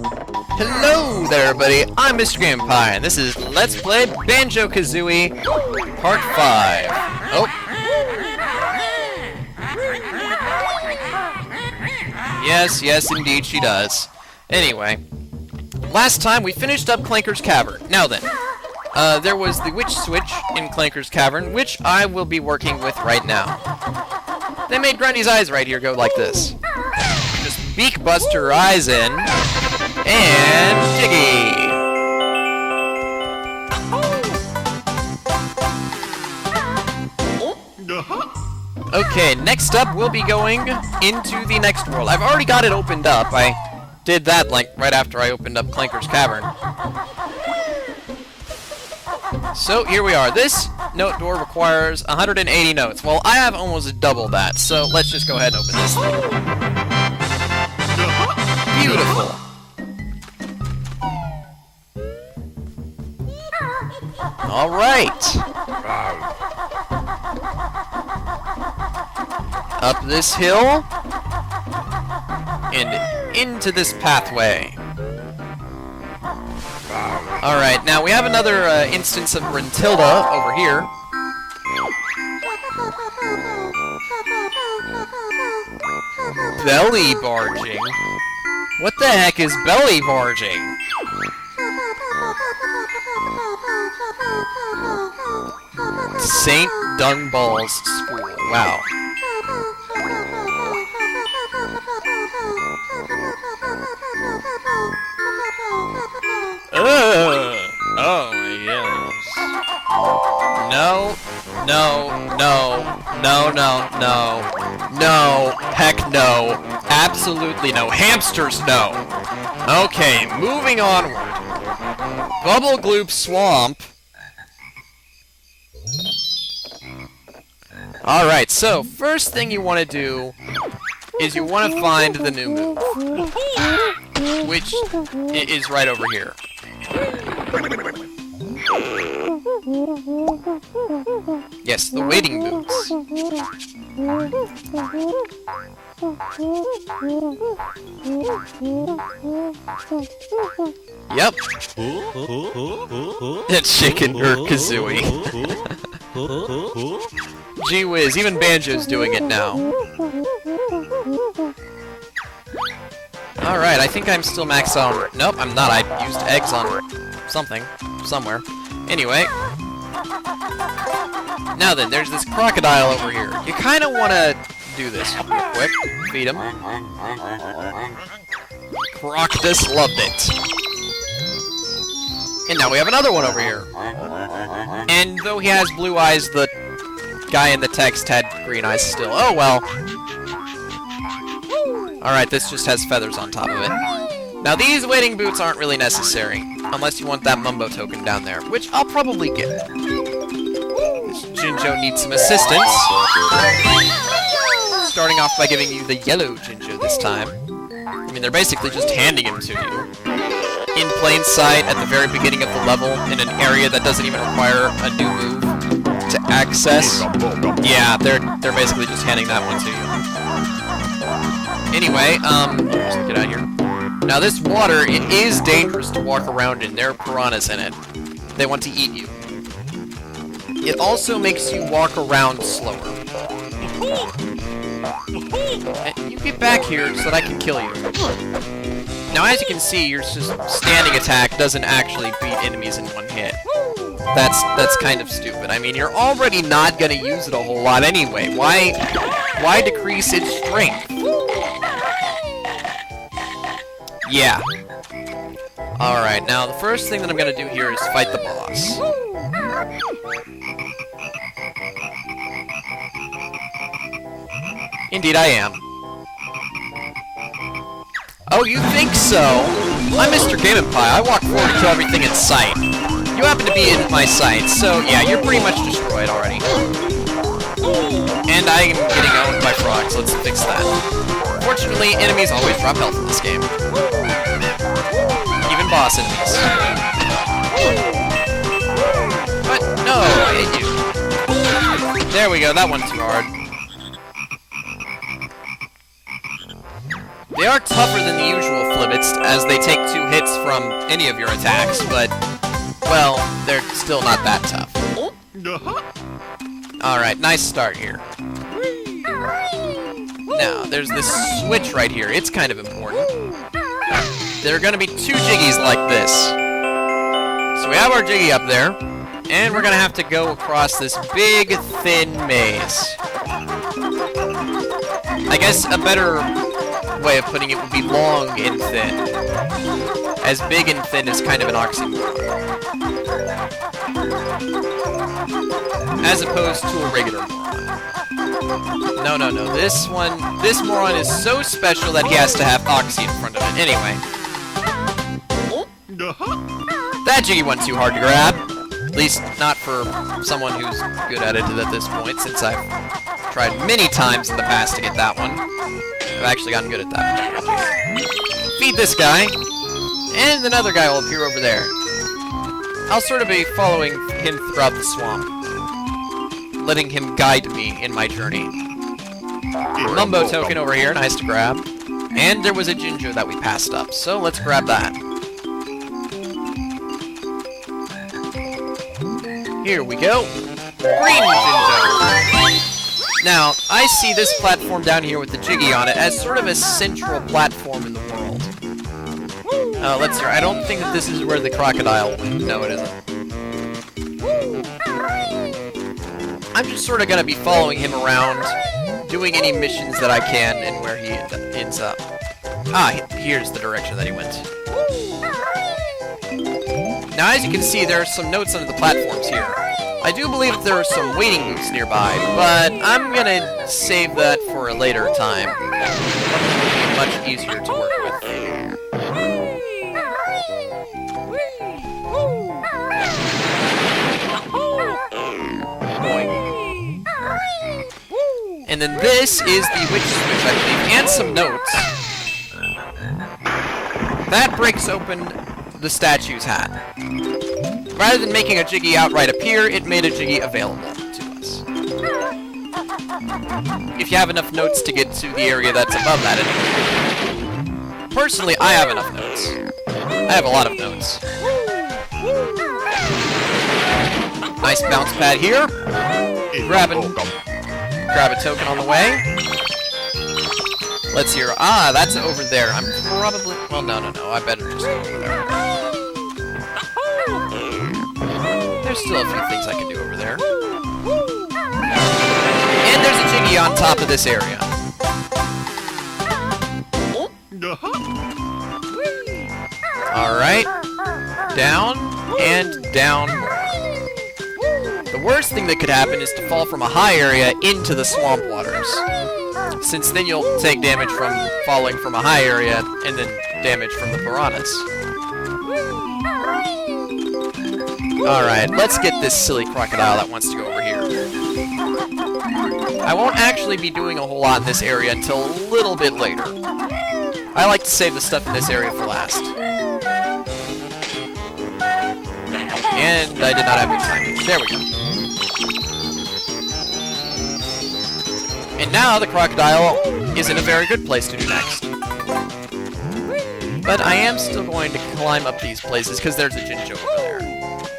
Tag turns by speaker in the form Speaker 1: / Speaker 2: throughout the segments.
Speaker 1: Hello there, everybody. I'm Mr. Gamepie, and this is Let's Play Banjo-Kazooie Part 5. Oh. Yes, indeed she does. Anyway, last time we finished up Clanker's Cavern. Now then, there was the witch switch in Clanker's Cavern, which I will be working with right now. They made Grunty's eyes right here go like this. Just beak bust her eyes in, and jiggy! Okay, next up we'll be going into the next world. I've already got it opened up. I did that like right after I opened up Clanker's Cavern. So here we are. This note door requires 180 notes. Well, I have almost double that, so let's just go ahead and open this thing. Beautiful. Alright. Up this hill. And into this pathway. Alright, now we have another instance of Gruntilda over here. Belly barging? What the heck is belly barging? Saint Dungball's School. Wow. Oh my goodness. No, heck no, absolutely no, hamsters no. Okay, moving onward. Bubblegloop Swamp. Alright, so first thing you want to do is you want to find the new move, which is right over here. Yes, the waiting boots. Yep. It's Chicken or Kazooie. Gee whiz, even Banjo's doing it now. Alright, I think I'm still maxed on... Nope, I'm not. I used eggs on something. Somewhere. Anyway. Now then, there's this crocodile over here. You kind of want to do this real quick. Feed him. Crocodus loved it. And now we have another one over here. And though he has blue eyes, the guy in the text had green eyes still. Oh well. Alright, this just has feathers on top of it. Now these waiting boots aren't really necessary, unless you want that Mumbo token down there, which I'll probably get. This Jinjo needs some assistance. Starting off by giving you the yellow Jinjo this time. I mean, they're basically just handing him to you. In plain sight, at the very beginning of the level, in an area that doesn't even require a new move to access. Yeah, they're basically just handing that one to you. Anyway, just get out of here. Now this water, it is dangerous to walk around in. There are piranhas in it. They want to eat you. It also makes you walk around slower. You get back here so that I can kill you. Now as you can see, your just standing attack doesn't actually beat enemies in one hit. That's kind of stupid. I mean, you're already not gonna use it a whole lot anyway. Why decrease its strength? Yeah. Alright, now the first thing that I'm gonna do here is fight the boss. Indeed I am. Oh, you think so? I'm Mr. Gamepie. I walk forward to kill everything in sight. You happen to be in my sight, so yeah, you're pretty much destroyed already. And I'm getting owned by frogs, let's fix that. Fortunately, enemies always drop health in this game. Even boss enemies. But, no, I hate you. There we go, that one's too hard. They are tougher than the usual Flibbits, as they take 2 hits from any of your attacks, but, well, they're still not that tough. Alright, nice start here. Now, there's this switch right here. It's kind of important. There are going to be 2 Jiggies like this. So we have our Jiggy up there, and we're going to have to go across this big, thin maze. I guess a better way of putting it would be long and thin. As big and thin is kind of an oxymoron. As opposed to a regular moron. No, no, no. This moron is so special that he has to have oxy in front of it. Anyway. That Jiggy went too hard to grab. At least not for someone who's good at it at this point, since I've tried many times in the past to get that one. I've actually gotten good at that one. Feed this guy, and another guy will appear over there. I'll sort of be following him throughout the swamp, letting him guide me in my journey. Mumbo token over here, nice to grab. And there was a Jinjo that we passed up, so let's grab that. Here we go. Green Jinjo! Now, I see this platform down here with the Jiggy on it as sort of a central platform in the world. Let's see. I don't think that this is where the crocodile went. No, it isn't. I'm just sort of going to be following him around, doing any missions that I can, and where he ends up. Ah, here's the direction that he went. Now, as you can see, there are some notes under the platforms here. I do believe that there are some waiting booths nearby, but I'm gonna save that for a later time. It'll be much easier to work with. Boing. And then this is the witch switch, I believe, and some notes. That breaks open the statue's hat. Rather than making a Jiggy outright appear, it made a Jiggy available to us. If you have enough notes to get to the area that's above that anyway. Personally, I have enough notes. I have a lot of notes. Nice bounce pad here. Grab a token on the way. Let's hear. Ah, that's over there. I'm probably... Well, no. I better just go over there. There's still a few things I can do over there. And there's a Jiggy on top of this area. Alright. Down, and down more. The worst thing that could happen is to fall from a high area into the swamp waters. Since then you'll take damage from falling from a high area, and then damage from the piranhas. Alright, let's get this silly crocodile that wants to go over here. I won't actually be doing a whole lot in this area until a little bit later. I like to save the stuff in this area for last. And I did not have good timing. There we go. And now the crocodile is in a very good place to do next. But I am still going to climb up these places because there's a Jinjo over there.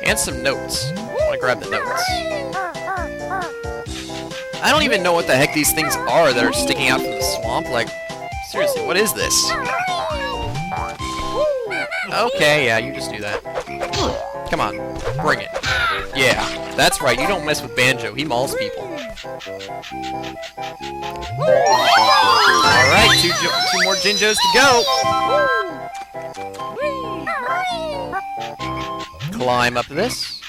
Speaker 1: And some notes. I want to grab the notes. I don't even know what the heck these things are that are sticking out from the swamp. Like, seriously, what is this? Okay, yeah, you just do that. Come on, bring it. Yeah, that's right, you don't mess with Banjo, he mauls people. Alright, two more Jinjos to go. Climb up this.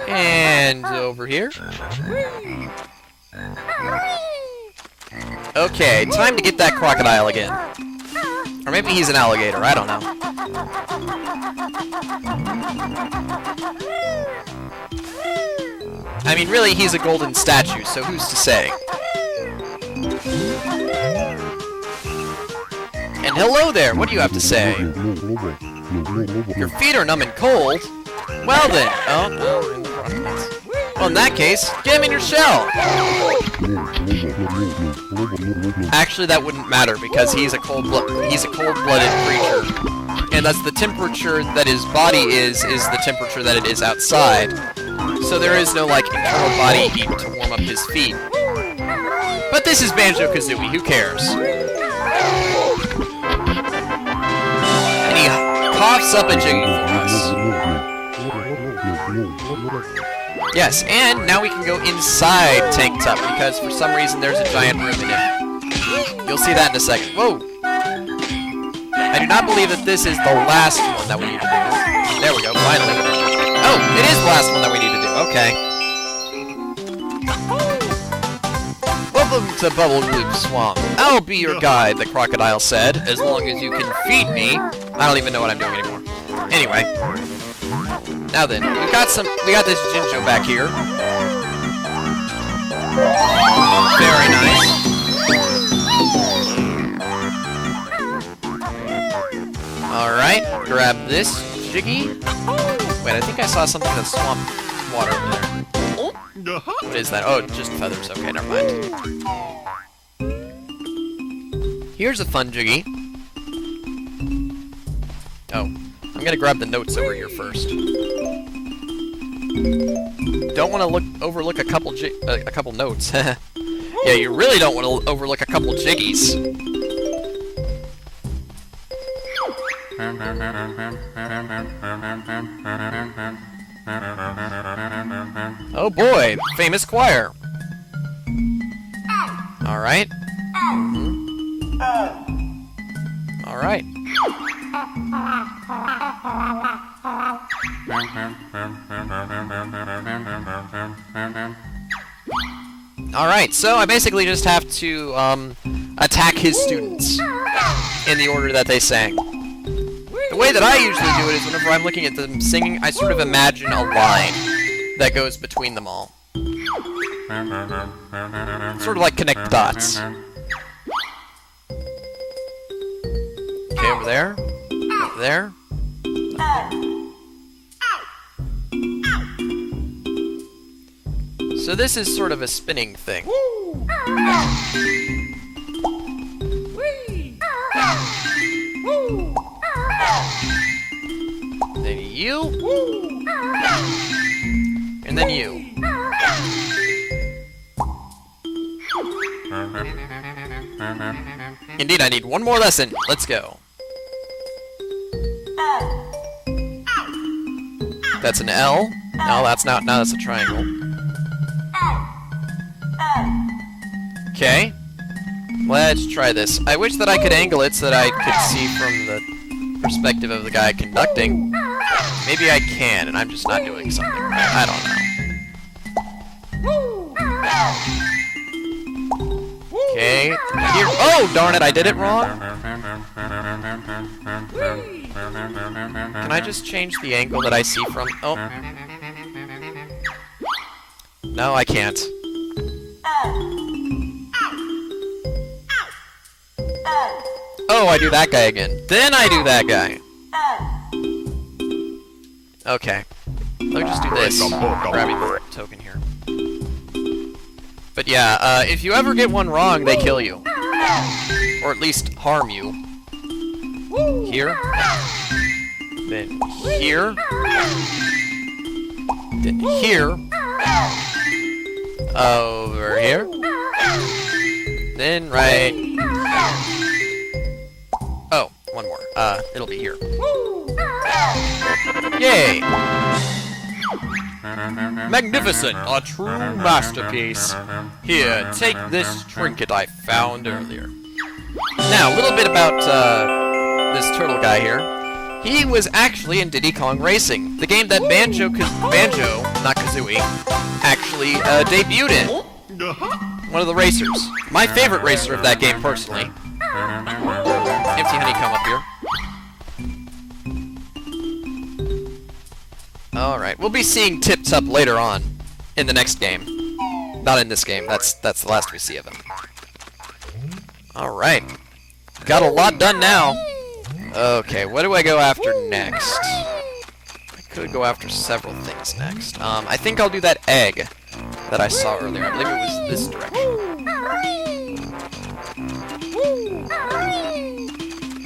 Speaker 1: And over here. Okay, time to get that crocodile again. Or maybe he's an alligator, I don't know. I mean, really, he's a golden statue, so who's to say? And hello there, what do you have to say? Your feet are numb and cold? Well then, oh, Well, in that case, get him in your shell! Actually, that wouldn't matter, because he's a cold-blooded creature. And that's the temperature that his body is the temperature that it is outside. So there is no, like, internal body heat to warm up his feet. But this is Banjo-Kazooie, who cares? And he coughs up a Jiggy for us. Yes, and now we can go inside Tank Top, because for some reason there's a giant room in it. You'll see that in a second. Whoa! I do not believe that this is the last one that we need to do. There we go, finally. Oh, it is the last one that we need to do. Okay. Welcome to Bubblegloop Swamp. I'll be your guide, the crocodile said, as long as you can feed me. I don't even know what I'm doing anymore. Anyway. Now then, we got this Jinjo back here. Very nice. Alright, grab this Jiggy. Wait, I think I saw something that's swamp water over there. What is that? Oh, just feathers. Okay, never mind. Here's a fun Jiggy. Oh, I'm gonna grab the notes over here first. Don't want to overlook a couple notes. Yeah, you really don't want to overlook a couple Jiggies. Oh boy, famous choir. Alright. Alright. Alright, so I basically just have to attack his students in the order that they sang. The way that I usually do it is whenever I'm looking at them singing, I sort of imagine a line that goes between them all. Sort of like connect the dots. Okay, over there. Over there. So this is sort of a spinning thing. Then you. And then you. Indeed, I need one more lesson. Let's go. That's an L. No, that's not. No, that's a triangle. Okay. Let's try this. I wish that I could angle it so that I could see from the perspective of the guy conducting. Maybe I can, and I'm just not doing something right. I don't know. Okay. Here. Oh, darn it, I did it wrong. Can I just change the angle that I see from... Oh. No, I can't. Oh, I do that guy again. Then I do that guy. Okay. Let me just do this. Grabbing the token here. But yeah, if you ever get one wrong, they kill you. Or at least harm you. Here. Then here. Then here. Over here. Then right... Oh, one more. It'll be here. Yay! Magnificent! A true masterpiece. Here, take this trinket I found earlier. Now, a little bit about, this turtle guy here. He was actually in Diddy Kong Racing, the game that Banjo, not Kazooie, actually, debuted in. One of the racers. My favorite racer of that game, personally. Empty honeycomb up here. Alright, we'll be seeing Tip Tup later on in the next game. Not in this game, that's the last we see of him. Alright. Got a lot done now. Okay, what do I go after next? I could go after several things next. I think I'll do that egg that I saw earlier. I believe it was this direction.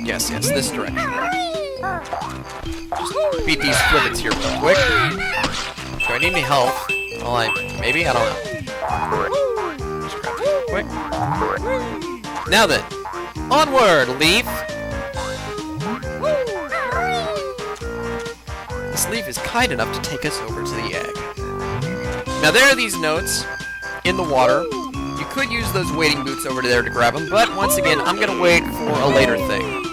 Speaker 1: Yes, this direction. Just beat these flivets here real quick. Do I need any help? Well, maybe? I don't know. Just grab it real quick. Now then, onward, Leaf! This Leaf is kind enough to take us over to the egg. Now there are these notes in the water. You could use those wading boots over there to grab them, but once again, I'm gonna wait for a later thing.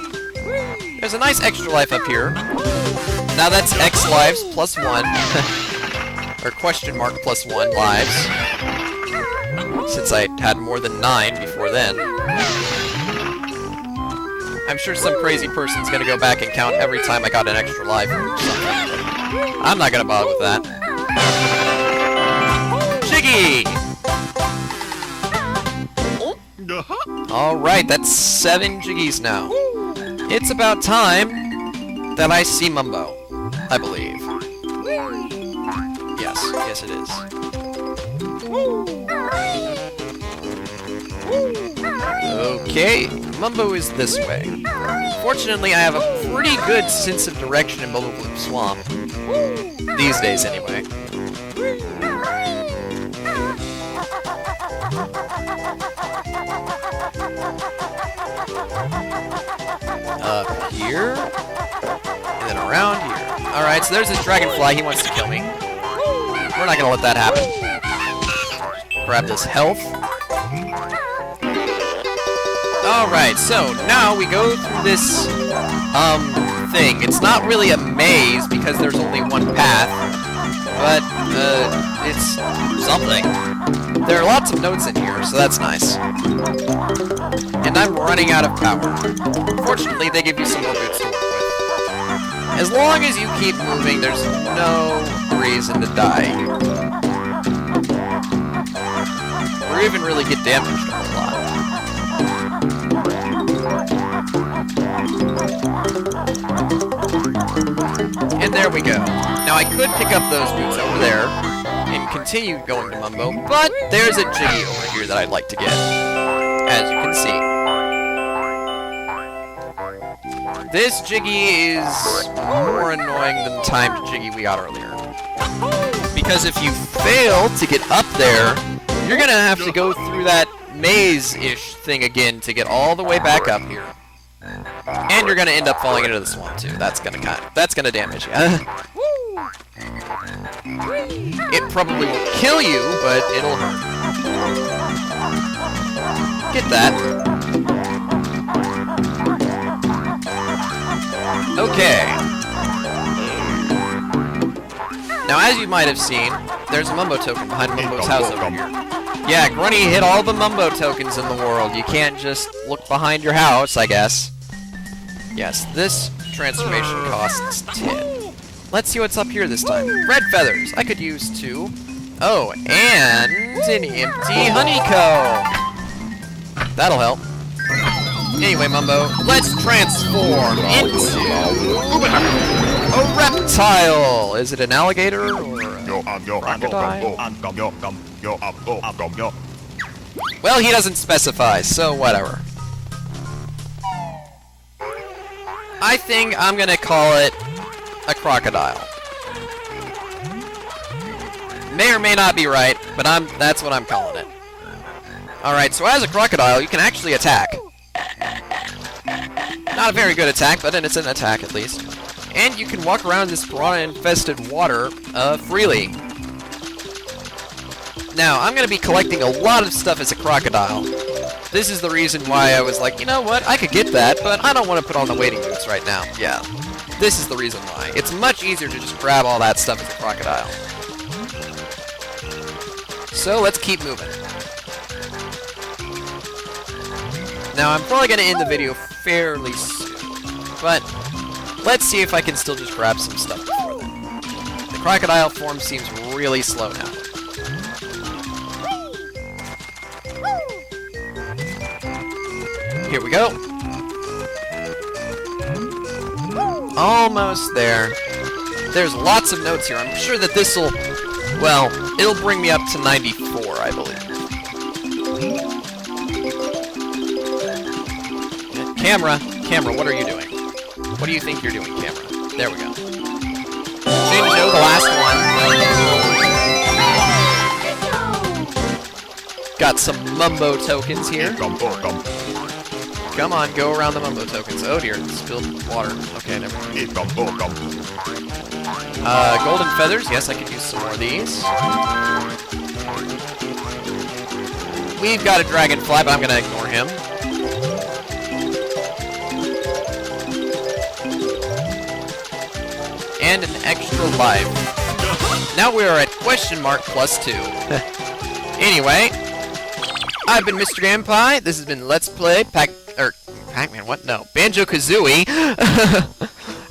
Speaker 1: There's a nice extra life up here. Now that's X lives plus 1. Or question mark plus 1 lives. Since I had more than 9 before then. I'm sure some crazy person's gonna go back and count every time I got an extra life or something. I'm not gonna bother with that. Jiggy! Alright, that's 7 Jiggies now. It's about time that I see Mumbo, I believe. Yes it is. Okay, Mumbo is this way. Fortunately, I have a pretty good sense of direction in Bubblegloop Swamp. These days, anyway. Up here, and then around here. Alright, so there's this dragonfly, he wants to kill me. We're not gonna let that happen. Grab this health. Alright, so now we go through this, thing. It's not really a maze because there's only one path, but, it's something. There are lots of notes in here, so that's nice. And I'm running out of power. Fortunately, they give you some more boots to work with. As long as you keep moving, there's no reason to die. Or even really get damaged a whole lot. And there we go. Now I could pick up those boots over there and continue going to Mumbo, but there's a Jiggy over here that I'd like to get, as you can see. This Jiggy is more annoying than the timed Jiggy we got earlier. Because if you fail to get up there, you're gonna have to go through that maze-ish thing again to get all the way back up here. And you're gonna end up falling into the swamp too. That's gonna damage you. It probably won't kill you, but it'll hurt. Get that. Okay. Now, as you might have seen, there's a Mumbo token behind Mumbo's house over here. Yeah, Grunty hit all the Mumbo tokens in the world. You can't just look behind your house, I guess. Yes, this transformation costs 10. Let's see what's up here this time. Red feathers. I could use 2. Oh, and an empty honeycomb. That'll help. Anyway, Mumbo, let's transform into a reptile. Is it an alligator or a crocodile? Well, he doesn't specify, so whatever. I think I'm gonna call it a crocodile. May or may not be right, but that's what I'm calling it. Alright, so as a crocodile, you can actually attack. Not a very good attack, but it's an attack at least. And you can walk around this piranha-infested water freely. Now, I'm going to be collecting a lot of stuff as a crocodile. This is the reason why I was like, you know what, I could get that, but I don't want to put on the wading boots right now. Yeah, this is the reason why. It's much easier to just grab all that stuff as a crocodile. So, let's keep moving. Now, I'm probably going to end the video fairly soon, but let's see if I can still just grab some stuff before then. The crocodile form seems really slow now. Here we go. Almost there. There's lots of notes here. I'm sure that this'll, well, it'll bring me up to 94, I believe. Camera, what are you doing? What do you think you're doing, camera? There we go. Didn't know the last one. Got some Mumbo tokens here. Come on, go around the Mumbo tokens. Oh dear, spilled water. Okay, never mind. Golden feathers. Yes, I could use some more of these. We've got a dragonfly, but I'm going to ignore him. And an extra life. Now we are at question mark +2. Anyway, I've been Mr. Gamepie. This has been Let's Play Pac-Man, what? No. Banjo-Kazooie.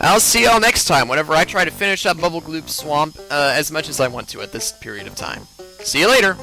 Speaker 1: I'll see y'all next time whenever I try to finish up Bubblegloop Swamp as much as I want to at this period of time. See you later!